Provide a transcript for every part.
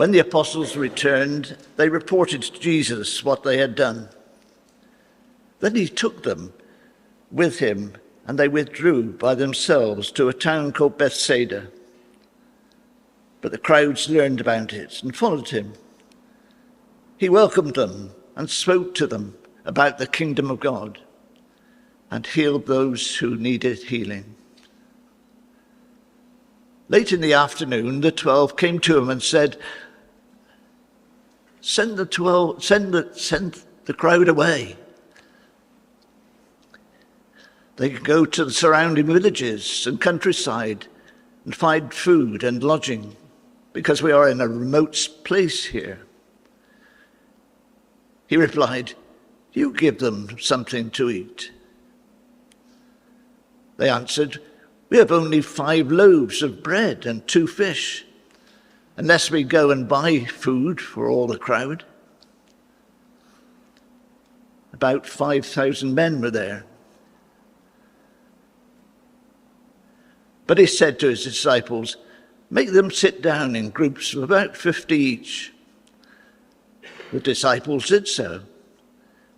When the apostles returned, they reported to Jesus what they had done. Then he took them with him, and they withdrew by themselves to a town called Bethsaida. But the crowds learned about it and followed him. He welcomed them and spoke to them about the kingdom of God and healed those who needed healing. Late in the afternoon, the 12 came to him and said, Send the crowd away. They can go to the surrounding villages and countryside and find food and lodging, because we are in a remote place here. He replied, You give them something to eat. They answered, We have only 5 loaves of bread and 2 fish, unless we go and buy food for all the crowd. About 5,000 men were there. But he said to his disciples, Make them sit down in groups of about 50 each. The disciples did so,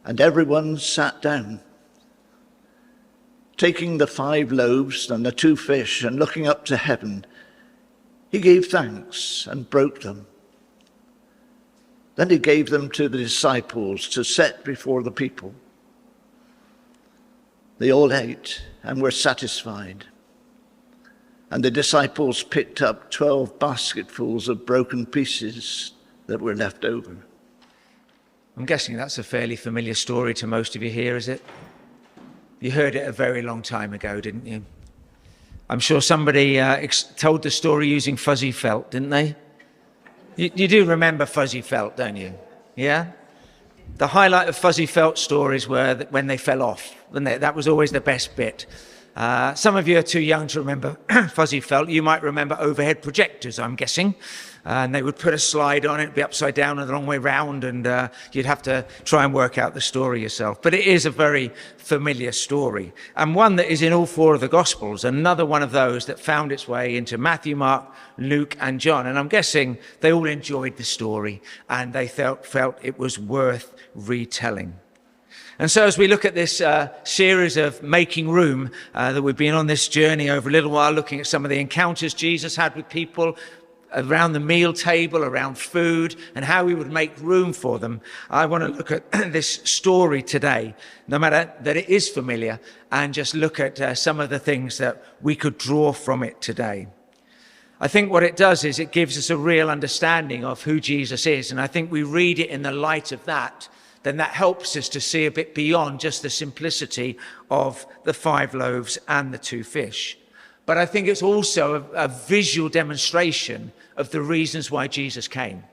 and everyone sat down. Taking the 5 loaves and the 2 fish and looking up to heaven, he gave thanks and broke them. Then he gave them to the disciples to set before the people. They all ate and were satisfied. And the disciples picked up 12 basketfuls of broken pieces that were left over. I'm guessing that's a fairly familiar story to most of you here, is it? You heard it a very long time ago, didn't you? I'm sure somebody told the story using fuzzy felt, didn't they? You do remember fuzzy felt, don't you? Yeah? The highlight of fuzzy felt stories were when they fell off, wasn't it? That was always the best bit. Some of you are too young to remember fuzzy felt. You might remember overhead projectors, I'm guessing. And they would put a slide on it, be upside down and the wrong way round, and you'd have to try and work out the story yourself. But it is a very familiar story, and one that is in all 4 of the Gospels, another one of those that found its way into Matthew, Mark, Luke, and John. And I'm guessing they all enjoyed the story, and they felt it was worth retelling. And so as we look at this series of Making Room, that we've been on this journey over a little while, looking at some of the encounters Jesus had with people around the meal table, around food, and how we would make room for them, I want to look at this story today, no matter that it is familiar, and just look at some of the things that we could draw from it today. I think what it does is it gives us a real understanding of who Jesus is, and I think we read it in the light of that, then that helps us to see a bit beyond just the simplicity of the 5 loaves and the 2 fish. But I think it's also a visual demonstration of the reasons why Jesus came.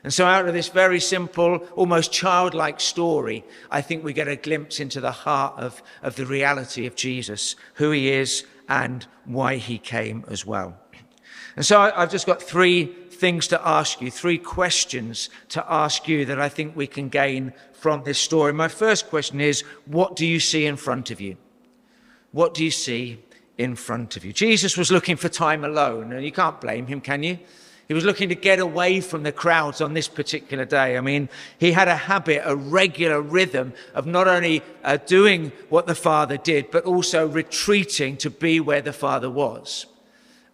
And so out of this very simple, almost childlike story, I think we get a glimpse into the heart of the reality of Jesus, who he is and why he came as well. And so I've just got 3 things to ask you, 3 questions to ask you that I think we can gain from this story. My first question is, what do you see in front of you? What do you see in front of you? Jesus was looking for time alone, and you can't blame him, can you? He was looking to get away from the crowds on this particular day. I mean, he had a habit, a regular rhythm of not only doing what the Father did, but also retreating to be where the Father was.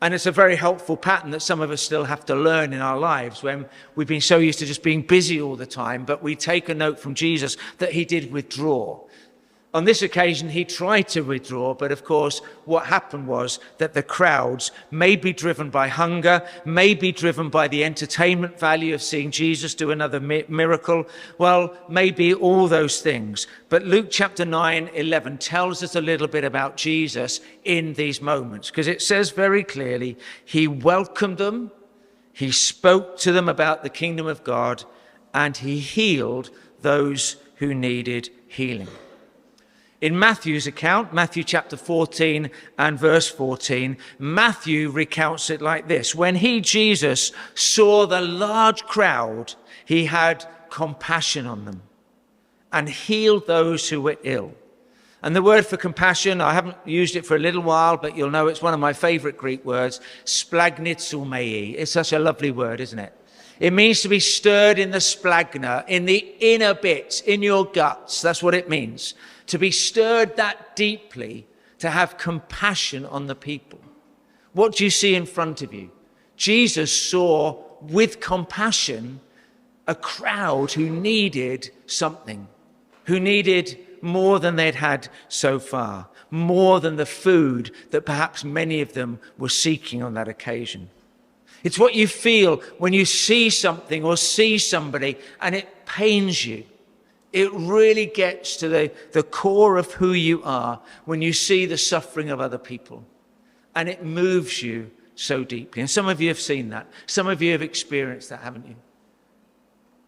And it's a very helpful pattern that some of us still have to learn in our lives when we've been so used to just being busy all the time, but we take a note from Jesus that he did withdraw. On this occasion, he tried to withdraw, but of course, what happened was that the crowds may be driven by hunger, may be driven by the entertainment value of seeing Jesus do another miracle. Well, maybe all those things. But Luke chapter 9:11 tells us a little bit about Jesus in these moments, because it says very clearly, he welcomed them, he spoke to them about the kingdom of God, and he healed those who needed healing. In Matthew's account, Matthew chapter 14 and verse 14, Matthew recounts it like this. When he, Jesus, saw the large crowd, he had compassion on them and healed those who were ill. And the word for compassion, I haven't used it for a little while, but you'll know it's one of my favorite Greek words, splagnitsumai. It's such a lovely word, isn't it? It means to be stirred in the splagna, in the inner bits, in your guts. That's what it means. To be stirred that deeply, to have compassion on the people. What do you see in front of you? Jesus saw with compassion a crowd who needed something, who needed more than they'd had so far, more than the food that perhaps many of them were seeking on that occasion. It's what you feel when you see something or see somebody and it pains you. It really gets to the core of who you are when you see the suffering of other people. And it moves you so deeply. And some of you have seen that. Some of you have experienced that, haven't you?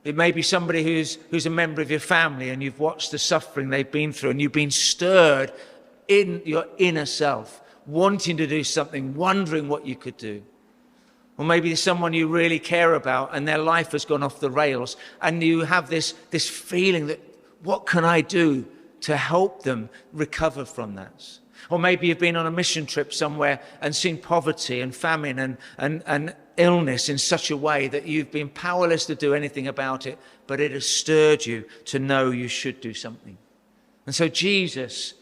It may be somebody who's a member of your family and you've watched the suffering they've been through and you've been stirred in your inner self, wanting to do something, wondering what you could do. Or maybe there's someone you really care about and their life has gone off the rails and you have this feeling that, what can I do to help them recover from that? Or maybe you've been on a mission trip somewhere and seen poverty and famine and illness in such a way that you've been powerless to do anything about it, but it has stirred you to know you should do something. And so Jesus,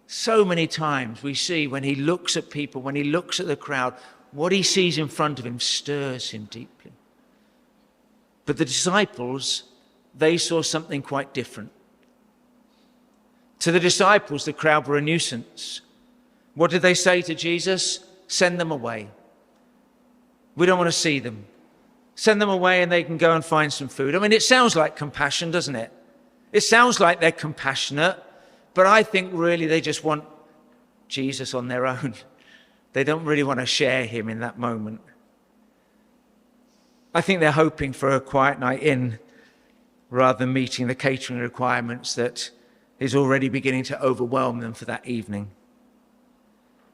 so many times we see when he looks at people, when he looks at the crowd, what he sees in front of him stirs him deeply. But the disciples, they saw something quite different. To the disciples, the crowd were a nuisance. What did they say to Jesus? Send them away. We don't want to see them. Send them away and they can go and find some food. I mean, it sounds like compassion, doesn't it? It sounds like they're compassionate, but I think really they just want Jesus on their own. They don't really want to share him in that moment. I think they're hoping for a quiet night in rather than meeting the catering requirements that is already beginning to overwhelm them for that evening.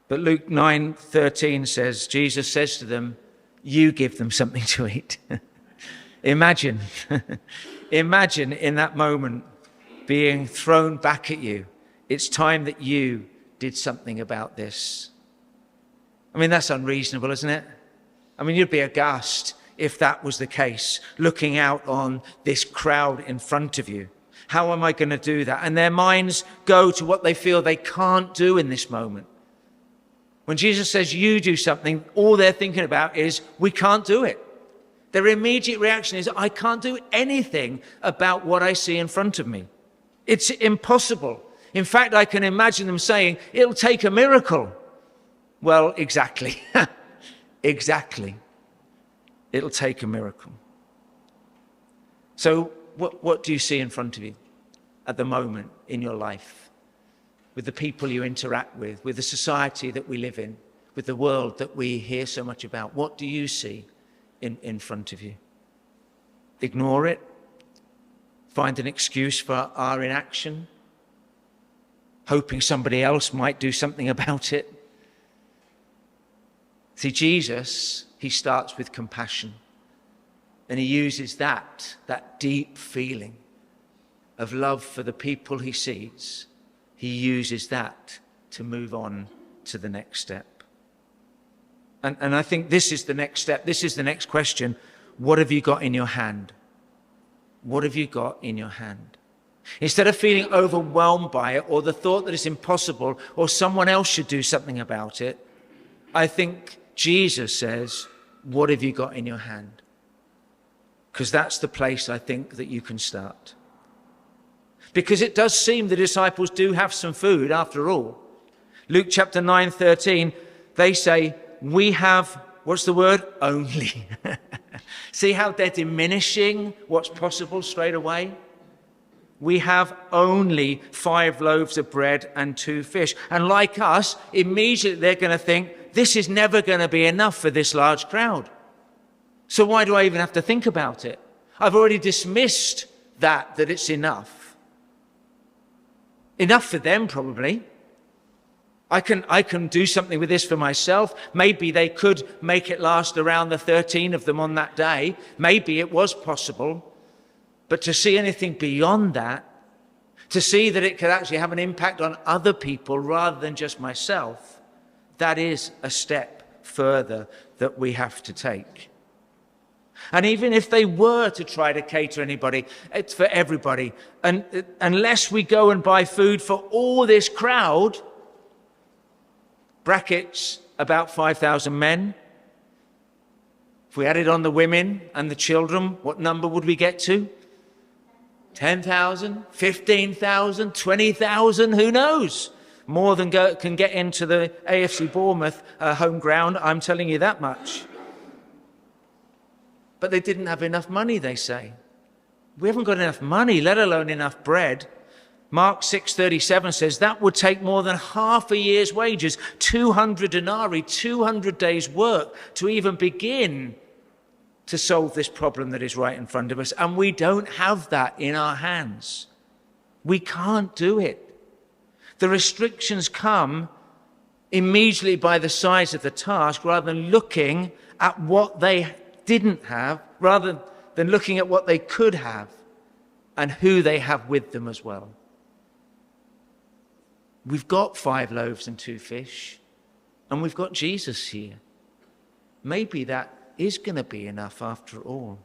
But Luke 9:13 says, Jesus says to them, you give them something to eat. Imagine in that moment being thrown back at you. It's time that you did something about this. I mean, that's unreasonable, isn't it? I mean, you'd be aghast if that was the case, looking out on this crowd in front of you. How am I going to do that? And their minds go to what they feel they can't do in this moment. When Jesus says you do something, all they're thinking about is, we can't do it. Their immediate reaction is, I can't do anything about what I see in front of me. It's impossible. In fact, I can imagine them saying, it'll take a miracle. Well, exactly. Exactly. It'll take a miracle. So what do you see in front of you at the moment in your life? With the people you interact with the society that we live in, with the world that we hear so much about. What do you see in front of you? Ignore it? Find an excuse for our inaction? Hoping somebody else might do something about it? See, Jesus, he starts with compassion. And he uses that deep feeling of love for the people he sees. He uses that to move on to the next step. And I think this is the next step. This is the next question. What have you got in your hand? What have you got in your hand? Instead of feeling overwhelmed by it or the thought that it's impossible or someone else should do something about it, I think Jesus says, what have you got in your hand? Because that's the place I think that you can start. Because it does seem the disciples do have some food after all. Luke chapter 9:13, they say, we have, what's the word? Only. See how they're diminishing what's possible straight away? We have only 5 loaves of bread and 2 fish. And like us, immediately they're going to think, this is never going to be enough for this large crowd. So why do I even have to think about it? I've already dismissed that it's enough. Enough for them, probably. I can do something with this for myself. Maybe they could make it last around the 13 of them on that day. Maybe it was possible. But to see anything beyond that, to see that it could actually have an impact on other people rather than just myself, that is a step further that we have to take. And even if they were to try to cater anybody, it's for everybody. And unless we go and buy food for all this crowd, brackets, about 5,000 men. If we added on the women and the children, what number would we get to? 10,000, 15,000, 20,000, who knows? More than can get into the AFC Bournemouth home ground, I'm telling you that much. But they didn't have enough money, they say. We haven't got enough money, let alone enough bread. Mark 6:37 says that would take more than half a year's wages, 200 denarii, 200 days' work to even begin to solve this problem that is right in front of us. And we don't have that in our hands. We can't do it. The restrictions come immediately by the size of the task rather than looking at what they didn't have, rather than looking at what they could have and who they have with them as well. We've got 5 loaves and 2 fish, and we've got Jesus here. Maybe that is going to be enough after all.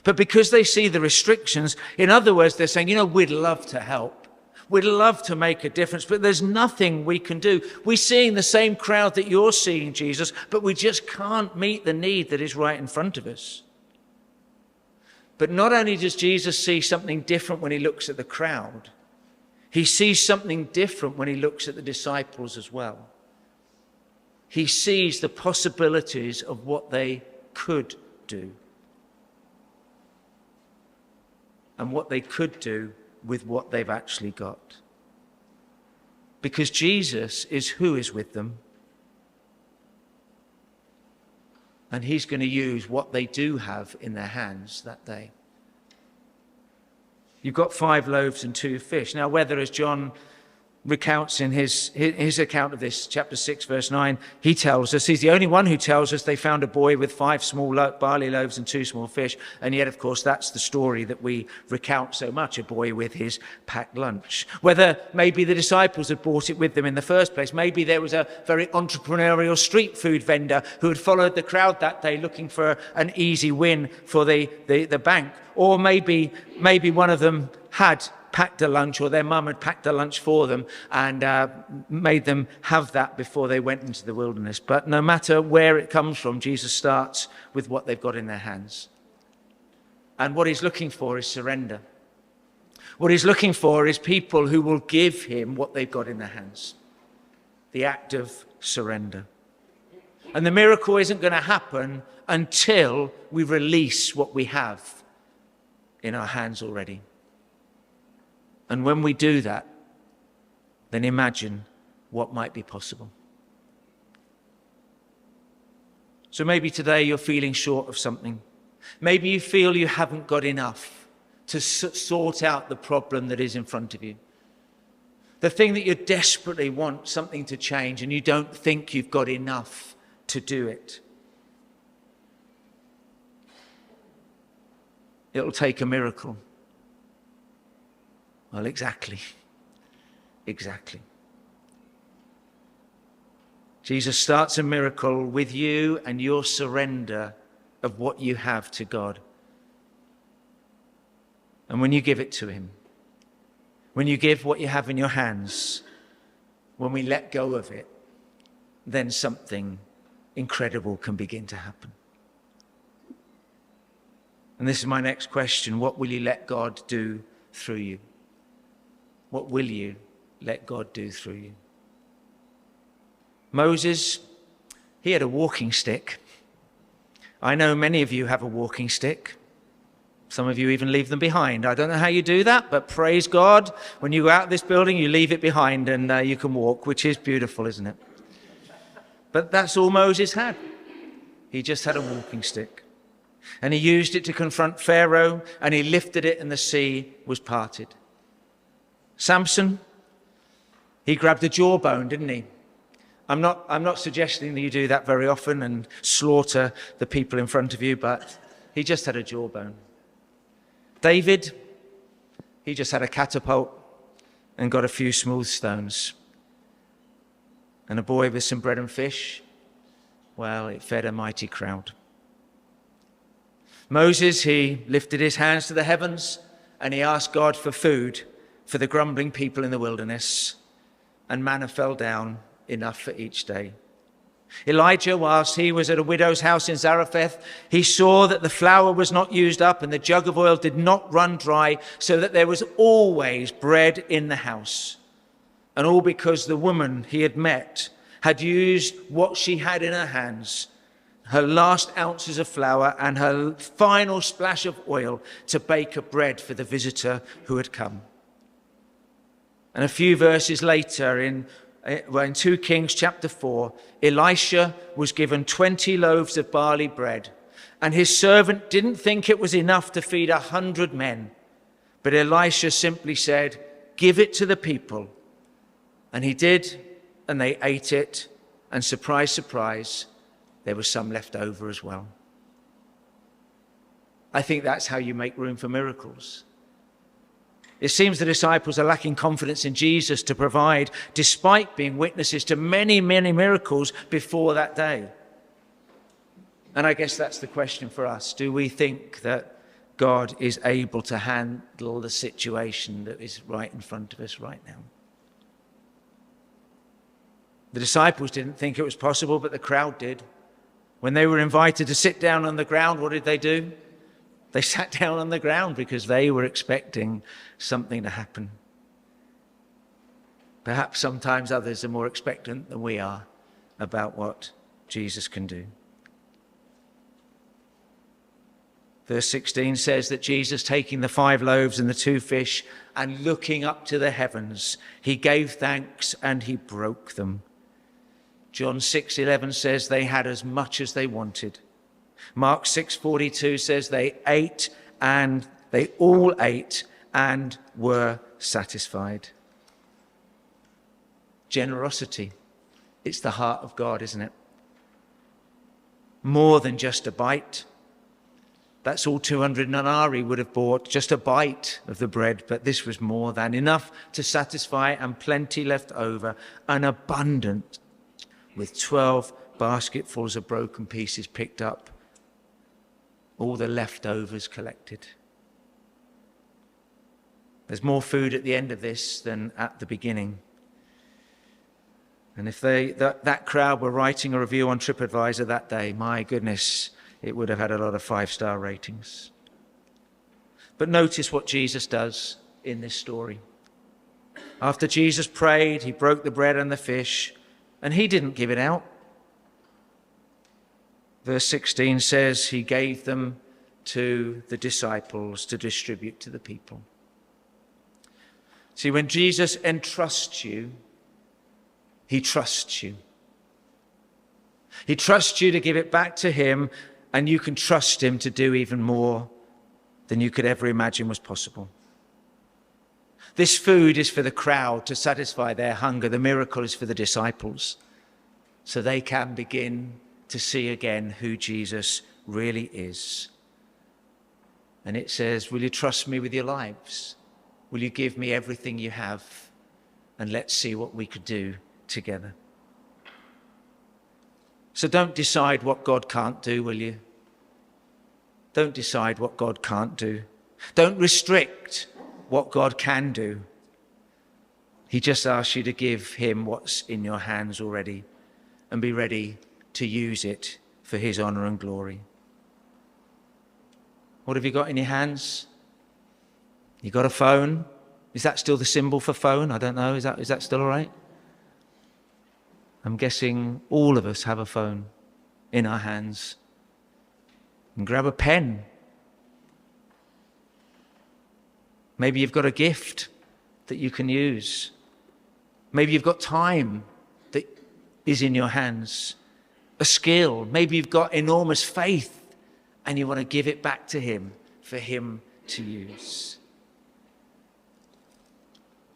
But because they see the restrictions, in other words, they're saying, we'd love to help. We'd love to make a difference, but there's nothing we can do. We're seeing the same crowd that you're seeing, Jesus, but we just can't meet the need that is right in front of us. But not only does Jesus see something different when he looks at the crowd, he sees something different when he looks at the disciples as well. He sees the possibilities of what they could do and what they could do with what they've actually got. Because Jesus is who is with them. And he's going to use what they do have in their hands that day. You've got 5 loaves and 2 fish. Now, whether, as John recounts in his account of this, chapter 6, verse 9, he tells us, he's the only one who tells us they found a boy with 5 small barley loaves and 2 small fish. And yet, of course, that's the story that we recount so much, a boy with his packed lunch. Whether maybe the disciples had brought it with them in the first place. Maybe there was a very entrepreneurial street food vendor who had followed the crowd that day looking for an easy win for the bank. Or maybe one of them had packed a lunch, or their mum had packed a lunch for them and made them have that before they went into the wilderness. But no matter where it comes from, Jesus starts with what they've got in their hands. And what he's looking for is surrender. What he's looking for is people who will give him what they've got in their hands. The act of surrender. And the miracle isn't going to happen until we release what we have in our hands already. And when we do that, then imagine what might be possible. So maybe today you're feeling short of something. Maybe you feel you haven't got enough to sort out the problem that is in front of you. The thing that you desperately want something to change, and you don't think you've got enough to do it. It'll take a miracle. Well, exactly. Jesus starts a miracle with you and your surrender of what you have to God. And when you give it to him, when you give what you have in your hands, when we let go of it, then something incredible can begin to happen. And this is my next question. What will you let God do through you? What will you let God do through you? Moses, he had a walking stick. I know many of you have a walking stick. Some of you even leave them behind. I don't know how you do that, but praise God. When you go out of this building, you leave it behind and you can walk, which is beautiful, isn't it? But that's all Moses had. He just had a walking stick. And he used it to confront Pharaoh, and he lifted it and the sea was parted. Samson, he grabbed a jawbone, didn't he? I'm not suggesting that you do that very often and slaughter the people in front of you, but he just had a jawbone. David, he just had a catapult and got a few smooth stones. And a boy with some bread and fish, well, it fed a mighty crowd. Moses, he lifted his hands to the heavens and he asked God for food for the grumbling people in the wilderness, and manna fell down, enough for each day. Elijah, whilst he was at a widow's house in Zarephath, he saw that the flour was not used up and the jug of oil did not run dry, so that there was always bread in the house. And all because the woman he had met had used what she had in her hands, her last ounces of flour and her final splash of oil, to bake a bread for the visitor who had come. And a few verses later, in 2 Kings chapter 4, Elisha was given 20 loaves of barley bread, and his servant didn't think it was enough to feed 100 men. But Elisha simply said, "Give it to the people." And he did, and they ate it, and surprise, surprise, there was some left over as well. I think that's how you make room for miracles. It seems the disciples are lacking confidence in Jesus to provide, despite being witnesses to many, many miracles before that day. And I guess that's the question for us. Do we think that God is able to handle the situation that is right in front of us right now? The disciples didn't think it was possible, but the crowd did. When they were invited to sit down on the ground, what did they do? They sat down on the ground because they were expecting something to happen. Perhaps sometimes others are more expectant than we are about what Jesus can do. Verse 16 says that Jesus, taking the 5 loaves and the 2 fish and looking up to the heavens, he gave thanks and he broke them. John 6:11 says they had as much as they wanted. Mark 6:42 says they all ate and were satisfied. Generosity. It's the heart of God, isn't it? More than just a bite. That's all 200 denarii would have bought, just a bite of the bread, but this was more than enough to satisfy, and plenty left over, an abundant, with 12 basketfuls of broken pieces picked up, all the leftovers collected. There's more food at the end of this than at the beginning. And if that crowd were writing a review on TripAdvisor that day, my goodness, it would have had a lot of 5-star ratings. But notice what Jesus does in this story. After Jesus prayed, he broke the bread and the fish, and he didn't give it out. Verse 16 says he gave them to the disciples to distribute to the people. See, when Jesus entrusts you, he trusts you. He trusts you to give it back to him, and you can trust him to do even more than you could ever imagine was possible. This food is for the crowd to satisfy their hunger. The miracle is for the disciples, so they can begin to see again who Jesus really is. And it says, will you trust me with your lives? Will you give me everything you have? And let's see what we could do together. So don't decide what God can't do, will you? Don't decide what God can't do. Don't restrict what God can do. He just asks you to give him what's in your hands already and be ready to use it for his honor and glory. What have you got in your hands? You got a phone? Is that still the symbol for phone? I don't know. Is that still all right? I'm guessing all of us have a phone in our hands. And grab a pen. Maybe you've got a gift that you can use. Maybe you've got time that is in your hands. A skill. Maybe you've got enormous faith and you want to give it back to him for him to use.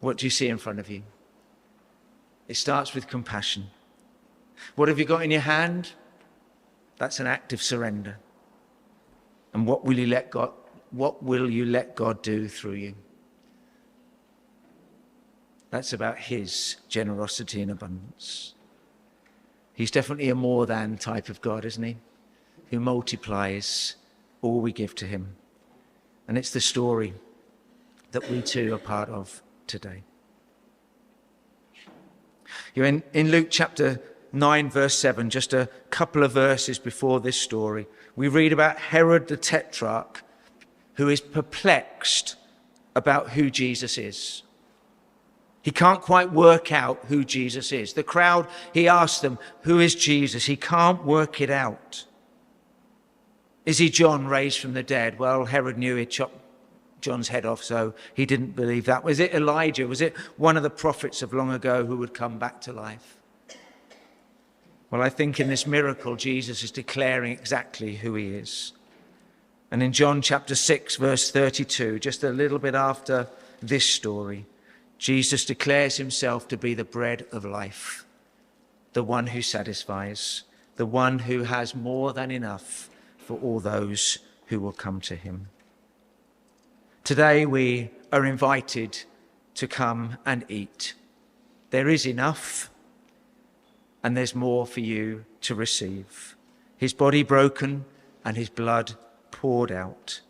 What do you see in front of you? It starts with compassion. What have you got in your hand? That's an act of surrender. And what will you let God do through you? That's about his generosity and abundance. He's definitely a more than type of God, isn't he? Who multiplies all we give to him. And it's the story that we too are part of today. You're in Luke chapter 9, verse 7, just a couple of verses before this story, we read about Herod the Tetrarch, who is perplexed about who Jesus is. He can't quite work out who Jesus is. The crowd, he asks them, who is Jesus? He can't work it out. Is he John raised from the dead? Well, Herod knew he'd chopped John's head off, so he didn't believe that. Was it Elijah? Was it one of the prophets of long ago who would come back to life? Well, I think in this miracle, Jesus is declaring exactly who he is. And in John chapter 6, verse 32, just a little bit after this story, Jesus declares himself to be the bread of life, the one who satisfies, the one who has more than enough for all those who will come to him. Today we are invited to come and eat. There is enough, and there's more for you to receive. His body broken and his blood poured out.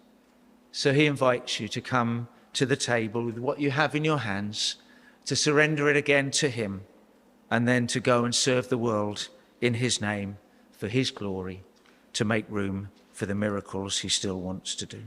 So he invites you to come to the table with what you have in your hands, to surrender it again to him, and then to go and serve the world in his name for his glory, to make room for the miracles he still wants to do.